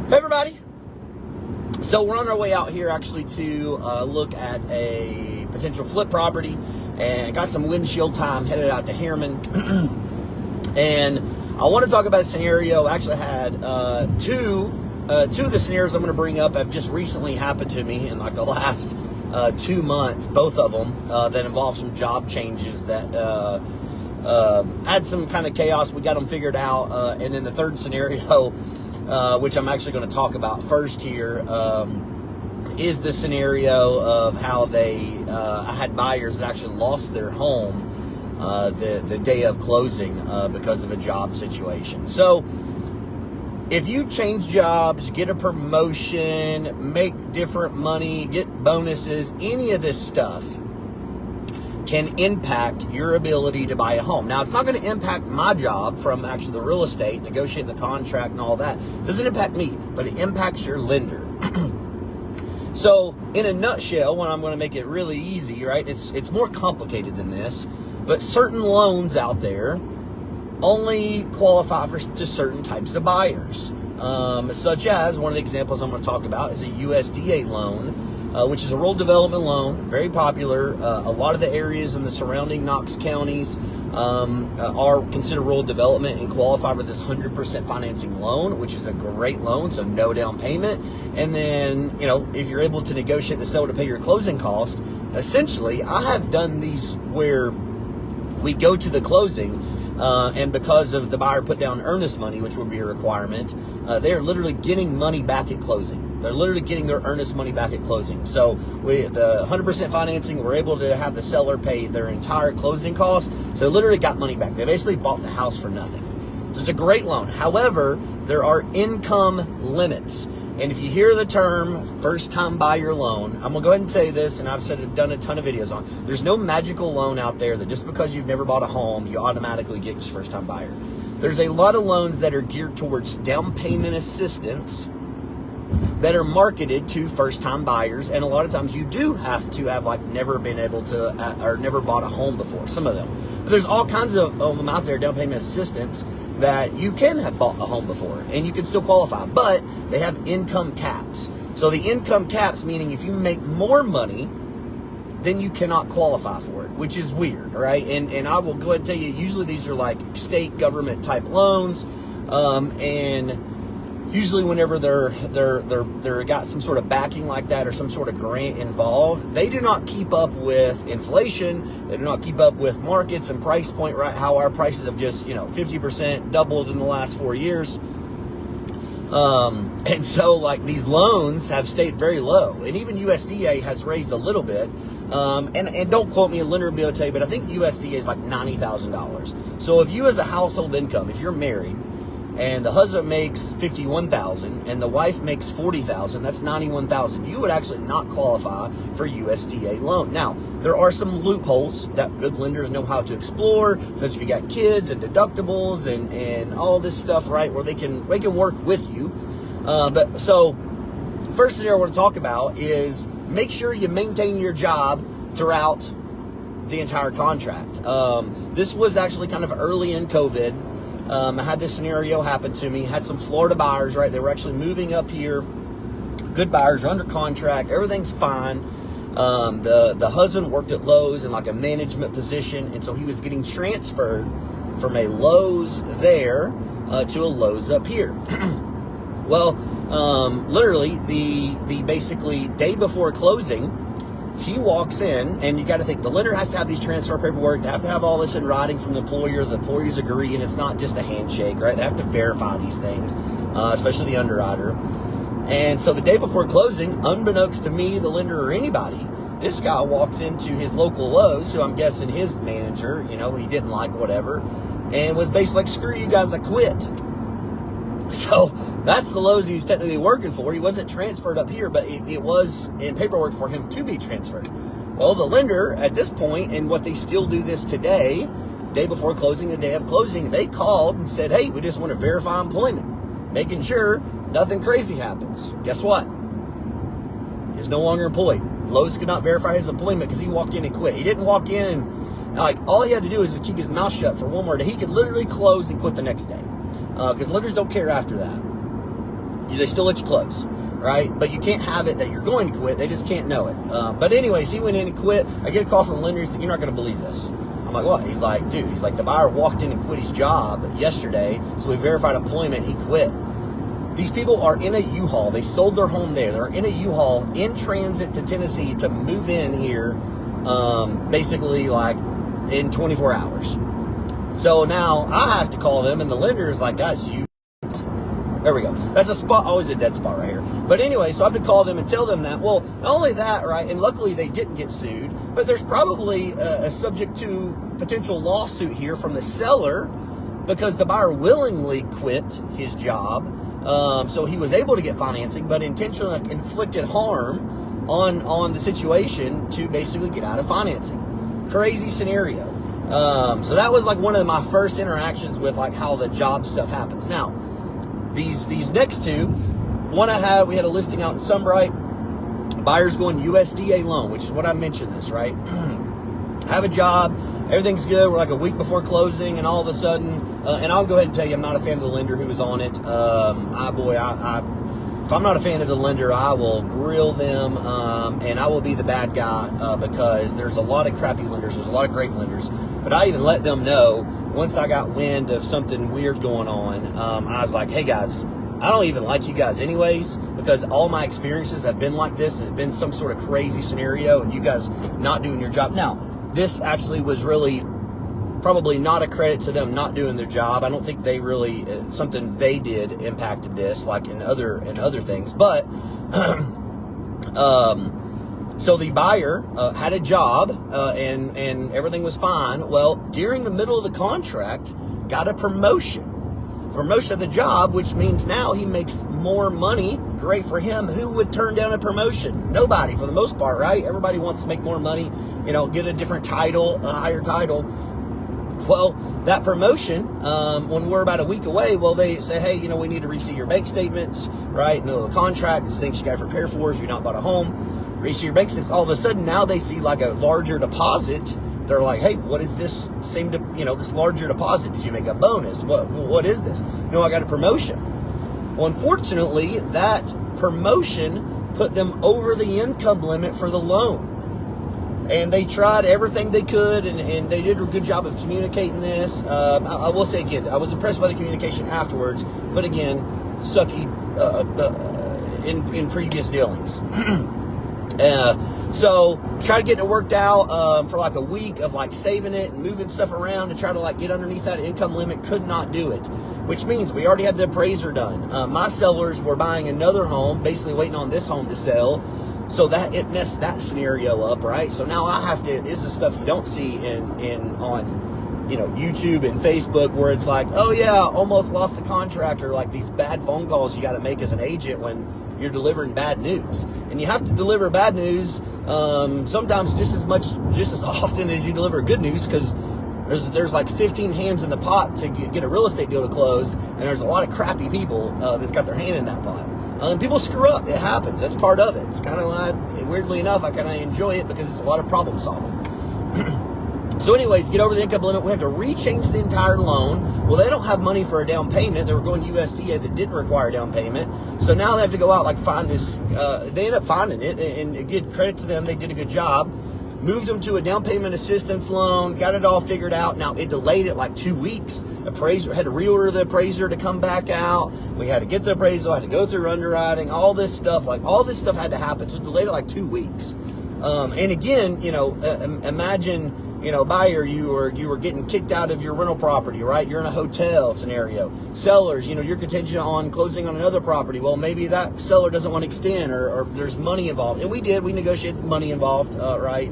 Hey everybody. So we're on our way out here actually to look at a potential flip property, and got some windshield time headed out to Harriman. And I want to talk about a scenario. I actually had two of the scenarios I'm going to bring up have just recently happened to me in like the last 2 months, both of them that involve some job changes that had some kind of chaos. We got them figured out, and then the third scenario, which I'm actually going to talk about first here, is the scenario of how I had buyers that actually lost their home the day of closing because of a job situation. So if you change jobs, get a promotion, make different money, get bonuses, any of this stuff can impact your ability to buy a home. Now, it's not going to impact my job from actually the real estate, negotiating the contract and all that. It doesn't impact me, but it impacts your lender. So, in a nutshell, when I'm going to make it really easy, right, it's more complicated than this, but certain loans out there only qualify to certain types of buyers, such as one of the examples I'm going to talk about is a USDA loan, which is a rural development loan, very popular. A lot of the areas in the surrounding Knox counties are considered rural development and qualify for this 100% financing loan, which is a great loan, so no down payment. And then, if you're able to negotiate the sale to pay your closing cost, essentially, I have done these where we go to the closing, and because of the buyer put down earnest money, which would be a requirement, they are literally getting money back at closing. They're literally getting their earnest money back at closing. So the 100% financing, we're able to have the seller pay their entire closing costs. So they literally got money back. They basically bought the house for nothing. So it's a great loan. However, there are income limits. And if you hear the term first-time buyer loan, I'm going to go ahead and say this, and I've done a ton of videos on. There's no magical loan out there that just because you've never bought a home, you automatically get your first-time buyer. There's a lot of loans that are geared towards down payment assistance that are marketed to first-time buyers, and a lot of times you do have to have never been able to or never bought a home before. Some of them, but there's all kinds of them out there, down payment assistance, that you can have bought a home before and you can still qualify, but they have income caps. So the income caps, meaning if you make more money, then you cannot qualify for it, which is weird, right? And I will go ahead and tell you, usually these are like state government type loans, and usually whenever they're got some sort of backing like that or some sort of grant involved, they do not keep up with inflation. They do not keep up with markets and price point, right? How our prices have just 50% doubled in the last 4 years. And so these loans have stayed very low, and even USDA has raised a little bit. And don't quote me, a lender will be able to tell you, but I think USDA is like $90,000. So if you as a household income, if you're married, and the husband makes $51,000 and the wife makes $40,000, that's $91,000. You would actually not qualify for USDA loan. Now, there are some loopholes that good lenders know how to explore, such as if you got kids and deductibles and all this stuff, right, where they can work with you. But so, first scenario I want to talk about is make sure you maintain your job throughout the entire contract. This was actually kind of early in COVID. I had this scenario happen to me. Had some Florida buyers, right? They were actually moving up here. Good buyers are under contract. Everything's fine. The husband worked at Lowe's in like a management position, and so he was getting transferred from a Lowe's there to a Lowe's up here. Well, literally the basically day before closing, he walks in, and you got to think the lender has to have these transfer paperwork. They have to have all this in writing from the employer. The employers agree, and it's not just a handshake, right? They have to verify these things, especially the underwriter. And so the day before closing, unbeknownst to me, the lender, or anybody, this guy walks into his local Lowe's, so I'm guessing his manager, he didn't like whatever, and was basically like, screw you guys, I quit. So that's the Lowe's he was technically working for. He wasn't transferred up here, but it was in paperwork for him to be transferred. Well, the lender at this point, and what they still do this today, day before closing, the day of closing, they called and said, hey, we just want to verify employment, making sure nothing crazy happens. Guess what? He's no longer employed. Lowe's could not verify his employment because he walked in and quit. He didn't walk in and, all he had to do is just keep his mouth shut for one more day. He could literally close and quit the next day. Because lenders don't care after that. They still let you close, right? But you can't have it that you're going to quit. They just can't know it. But anyways, he went in and quit. I get a call from the lender. He said, "You're not going to believe this." I'm like, "What?" He's like, "Dude," he's like, "the buyer walked in and quit his job yesterday. So we verified employment. He quit." These people are in a U-Haul. They sold their home there. They're in a U-Haul in transit to Tennessee to move in here, basically like in 24 hours. So now I have to call them, and the lender is like, "Guys, there we go." That's a spot, always a dead spot right here. But anyway, so I have to call them and tell them that. Well, not only that, right, and luckily they didn't get sued, but there's probably a subject to potential lawsuit here from the seller because the buyer willingly quit his job. So he was able to get financing, but intentionally inflicted harm on the situation to basically get out of financing. Crazy scenario. So that was like one of my first interactions with like how the job stuff happens. Now, these next two, one we had a listing out in Sunbright. Buyer's going USDA loan, which is what I mentioned this, right? Have a job, everything's good. We're like a week before closing, and all of a sudden, and I'll go ahead and tell you, I'm not a fan of the lender who was on it. If I'm not a fan of the lender, I will grill them, and I will be the bad guy because there's a lot of crappy lenders. There's a lot of great lenders, but I even let them know once I got wind of something weird going on. I was like, "Hey guys, I don't even like you guys anyways, because all my experiences have been like this. Has been some sort of crazy scenario, and you guys not doing your job." Now, this actually was really probably not a credit to them not doing their job. I don't think they really something they did impacted this, like in other things. But so the buyer had a job and everything was fine. Well, during the middle of the contract, got a promotion of the job, which means now he makes more money. Great for him. Who would turn down a promotion? Nobody, for the most part, right? Everybody wants to make more money, get a different title, a higher title. Well, that promotion, when we're about a week away, well, they say, "Hey, we need to receive your bank statements," right? In the little contract, it's things you got to prepare for if you're not bought a home. Receive your bank statements. All of a sudden, now they see like a larger deposit. They're like, "Hey, what is this? This larger deposit? Did you make a bonus? What is this?" I got a promotion. Well, unfortunately, that promotion put them over the income limit for the loan. And they tried everything they could, and they did a good job of communicating this. I will say again, I was impressed by the communication afterwards, but again, sucky in previous dealings. So try to get it worked out for like a week of like saving it and moving stuff around to try to like get underneath that income limit. Could not do it, which means we already had the appraiser done. My sellers were buying another home, basically waiting on this home to sell. So that it messed that scenario up, right? So now I have to. This is stuff you don't see on YouTube and Facebook, where it's like, "Oh yeah, almost lost the contract," or like these bad phone calls you got to make as an agent when you're delivering bad news. And you have to deliver bad news sometimes just as often as you deliver good news, because there's like 15 hands in the pot to get a real estate deal to close, and there's a lot of crappy people that's got their hand in that pot. And people screw up. It happens. That's part of it. It's kind of like, weirdly enough, I kind of enjoy it because it's a lot of problem solving. So anyways, get over the income limit. We have to rechange the entire loan. Well, they don't have money for a down payment. They were going USDA that didn't require a down payment. So now they have to go out, find this. They end up finding it, and give credit to them. They did a good job. Moved them to a down payment assistance loan, got it all figured out. Now, it delayed it like 2 weeks. Appraiser had to reorder the appraiser to come back out. We had to get the appraisal, had to go through underwriting, all this stuff. All this stuff had to happen. So it delayed it like 2 weeks. And again, imagine, buyer, you were getting kicked out of your rental property, right? You're in a hotel scenario. Sellers, you're contingent on closing on another property. Well, maybe that seller doesn't want to extend, or there's money involved. And we negotiated money involved, right?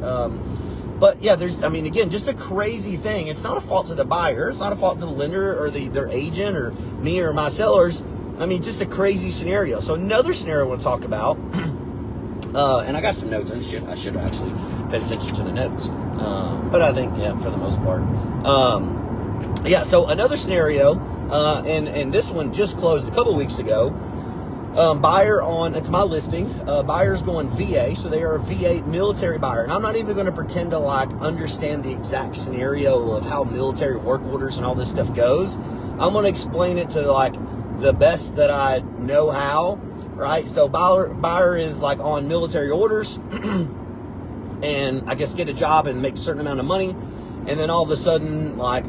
But yeah, again, just a crazy thing. It's not a fault to the buyer. It's not a fault to the lender or their agent or me or my sellers. Just a crazy scenario. So another scenario I want to talk about, and I got some notes. I should actually pay attention to the notes. But I think, for the most part. So another scenario, and this one just closed a couple weeks ago. Buyer it's my listing. Buyer's going VA, so they are a VA military buyer. And I'm not even going to pretend to understand the exact scenario of how military work orders and all this stuff goes. I'm going to explain it to the best that I know how, right? So buyer is like on military orders and I guess get a job and make a certain amount of money, and then all of a sudden like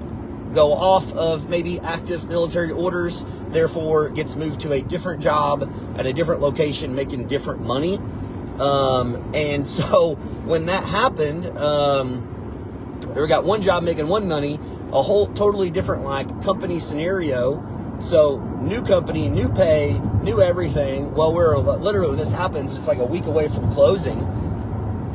go off of maybe active military orders, therefore gets moved to a different job at a different location making different money. And so when that happened, we got one job making one money, a whole totally different like company scenario. So new company, new pay, new everything. Well, we're literally, when this happens, it's like a week away from closing,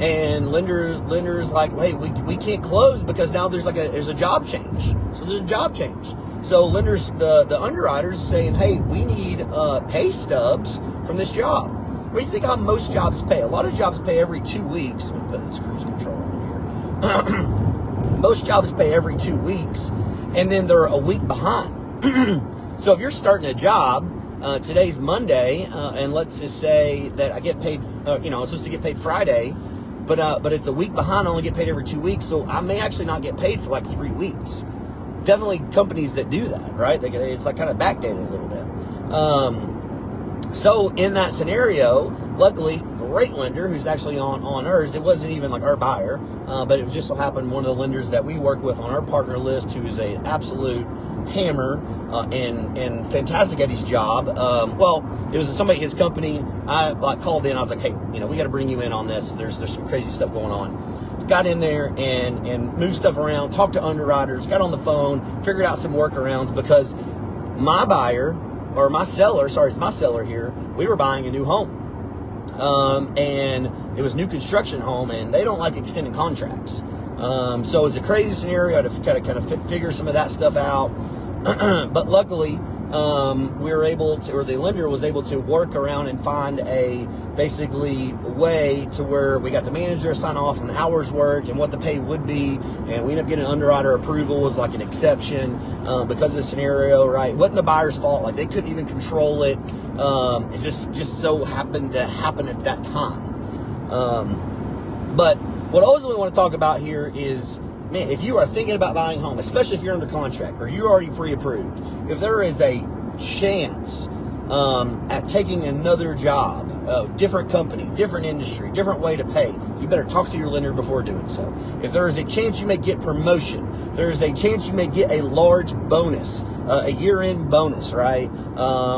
and lender's like, hey, we can't close because now there's a job change. So there's a job change. So lenders, the underwriters saying, hey, we need pay stubs from this job. What do you think how most jobs pay? A lot of jobs pay every 2 weeks. Let me put this cruise control in here. Most jobs pay every 2 weeks, and then they're a week behind. So if you're starting a job, today's Monday, and let's just say that I get paid, I'm supposed to get paid Friday, but it's a week behind. I only get paid every 2 weeks, so I may actually not get paid for like 3 weeks. Definitely companies that do that, right? It's like kind of backdated a little bit. So in that scenario, luckily, great lender who's actually on ours. It wasn't even like our buyer, but it was just so happened one of the lenders that we work with on our partner list, who is an absolute hammer and fantastic at his job. Well, it was somebody, his company. I called in. I was like, hey, we got to bring you in on this. There's some crazy stuff going on. Got in there and moved stuff around. Talked to underwriters. Got on the phone. Figured out some workarounds because my buyer, or my seller, sorry, it's my seller here. We were buying a new home. And it was a new construction home, and they don't like extending contracts. So it was a crazy scenario to kind of figure some of that stuff out. But luckily, we were able to, or the lender was able to work around and find a basically way to where we got the manager sign off on the hours worked and what the pay would be, and we ended up getting underwriter approval was like an exception because of the scenario, right? It wasn't the buyer's fault, like they couldn't even control it. It just so happened to happen at that time. But what I ultimately want to talk about here is, man, if you are thinking about buying a home, especially if you're under contract or you're already pre-approved, if there is a chance at taking another job, different company, different industry, different way to pay, you better talk to your lender before doing so. If there is a chance you may get promotion, there is a chance you may get a large bonus, a year-end bonus, right,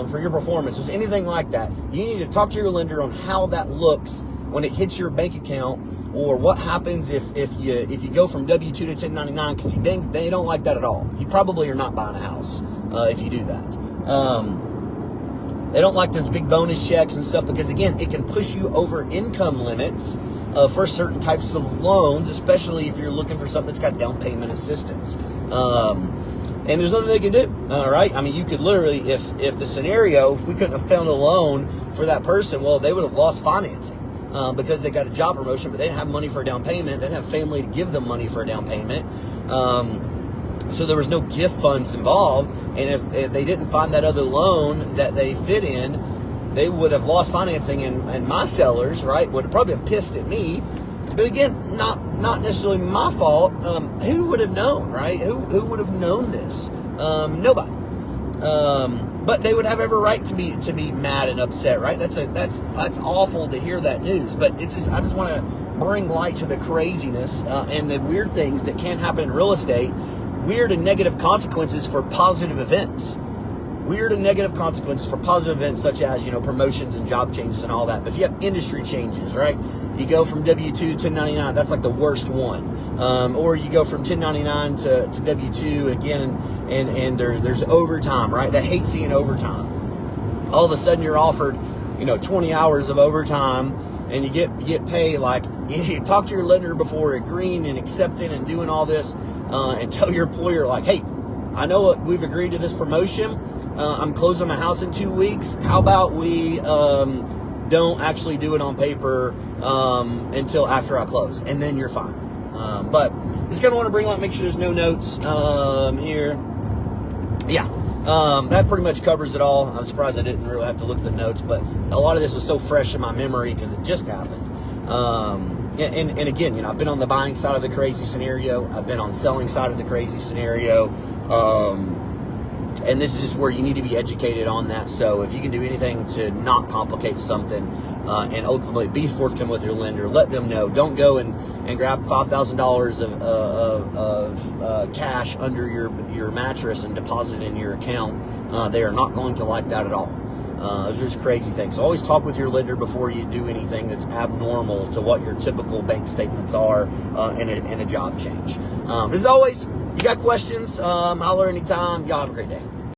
for your performance, or anything like that, you need to talk to your lender on how that looks when it hits your bank account, or what happens if you go from W-2 to 1099, because they don't like that at all. You probably are not buying a house if you do that. They don't like those big bonus checks and stuff because, again, it can push you over income limits for certain types of loans, especially if you're looking for something that's got down payment assistance. And there's nothing they can do, all right? I mean, you could literally, if the scenario, if we couldn't have found a loan for that person, well, they would have lost financing. Because they got a job promotion, but they didn't have money for a down payment. They didn't have family to give them money for a down payment. So there was no gift funds involved. And if they didn't find that other loan that they fit in, they would have lost financing. And my sellers, right, would have probably been pissed at me. But again, not necessarily my fault. Who would have known, right? Who would have known this? Nobody. But they would have every right to be mad and upset, right? That's awful to hear that news. But it's just, I just want to bring light to the craziness and the weird things that can happen in real estate. Weird and negative consequences for positive events. Weird and negative consequences for positive events such as, promotions and job changes and all that. But if you have industry changes, right? You go from W-2 to 1099, that's like the worst one. Or you go from 1099 to W-2 again, and there's overtime, right? They hate seeing overtime. All of a sudden you're offered, 20 hours of overtime, and you get paid. Like, you talk to your lender before agreeing and accepting and doing all this, and tell your employer, like, hey, I know we've agreed to this promotion. I'm closing my house in 2 weeks. How about we don't actually do it on paper until after I close, and then you're fine. But just kind of want to bring up, make sure there's no notes here. Yeah, that pretty much covers it all. I'm surprised I didn't really have to look at the notes, but a lot of this was so fresh in my memory because it just happened. And again, I've been on the buying side of the crazy scenario. I've been on the selling side of the crazy scenario. And this is just where you need to be educated on that. So if you can do anything to not complicate something, and ultimately be forthcoming with your lender, let them know. Don't go and grab $5,000 of cash under your mattress and deposit it in your account. They are not going to like that at all. Those are just crazy things. So always talk with your lender before you do anything that's abnormal to what your typical bank statements are in a job change. As always, you got questions, holler anytime. Y'all have a great day.